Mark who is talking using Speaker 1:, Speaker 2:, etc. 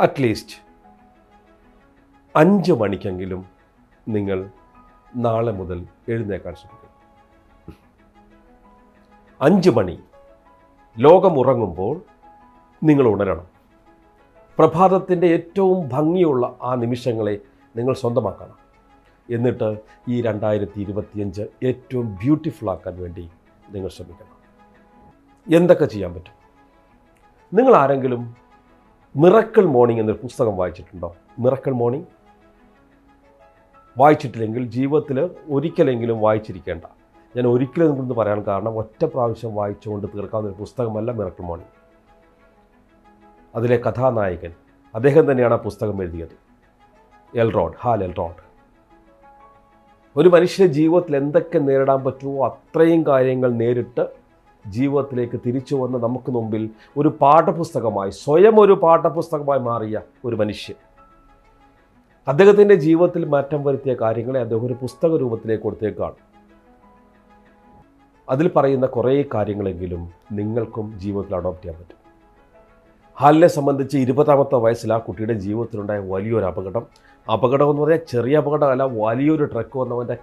Speaker 1: At least 5 മണിക്കെങ്കിലും നിങ്ങൾ നാളെ മുതൽ എഴുന്നേക്കാൻ ശ്രമിക്കുക. 5 മണി, ലോകം ഉറങ്ങുമ്പോൾ നിങ്ങൾ ഉണരണം. പ്രഭാതത്തിൻ്റെ ഏറ്റവും ഭംഗിയുള്ള ആ നിമിഷങ്ങളെ നിങ്ങൾ സ്വന്തമാക്കണം. എന്നിട്ട് ഈ 2025 ഏറ്റവും ബ്യൂട്ടിഫുൾ ആക്കാൻ വേണ്ടി നിങ്ങൾ ശ്രമിക്കണം. എന്തൊക്കെ ചെയ്യാൻ പറ്റും? നിങ്ങൾ ആരെങ്കിലും മിറക്കിൾ മോർണിംഗ് എന്നൊരു പുസ്തകം വായിച്ചിട്ടുണ്ടോ? മിറക്കിൾ മോർണിംഗ് വായിച്ചിട്ടില്ലെങ്കിൽ ജീവിതത്തിൽ ഒരിക്കലെങ്കിലും വായിച്ചിരിക്കേണ്ട. ഞാൻ ഒരിക്കലും എന്ന് പറയാൻ കാരണം ഒറ്റ പ്രാവശ്യം വായിച്ചുകൊണ്ട് തീർക്കാവുന്ന ഒരു പുസ്തകമല്ല മിറക്കിൾ മോർണിംഗ്. അതിലെ കഥാനായകൻ അദ്ദേഹം തന്നെയാണ് ആ പുസ്തകം എഴുതിയത്, ഹാൽ എൽറോഡ്. ഒരു മനുഷ്യൻ്റെ ജീവിതത്തിൽ എന്തൊക്കെ നേരിടാൻ പറ്റുമോ അത്രയും കാര്യങ്ങൾ നേരിട്ട് ജീവിതത്തിലേക്ക് തിരിച്ചു വന്ന് നമുക്ക് മുമ്പിൽ ഒരു പാഠപുസ്തകമായി, സ്വയം ഒരു പാഠപുസ്തകമായി മാറിയ ഒരു മനുഷ്യൻ. അദ്ദേഹത്തിൻ്റെ ജീവിതത്തിൽ മാറ്റം വരുത്തിയ കാര്യങ്ങളെ അദ്ദേഹം ഒരു പുസ്തക രൂപത്തിലേക്ക് കൊടുത്തേക്കാണ്. അതിൽ പറയുന്ന കുറേ കാര്യങ്ങളെങ്കിലും നിങ്ങൾക്കും ജീവിതത്തിൽ അഡോപ്റ്റ് ചെയ്യാൻ പറ്റും. ഹാലിനെ സംബന്ധിച്ച് 20-ാമത്തെ വയസ്സിൽ ആ കുട്ടിയുടെ ജീവിതത്തിലുണ്ടായ വലിയൊരു അപകടം എന്ന് പറഞ്ഞാൽ ചെറിയ അപകടമല്ല, വലിയൊരു ട്രക്ക് വന്നവൻ്റെ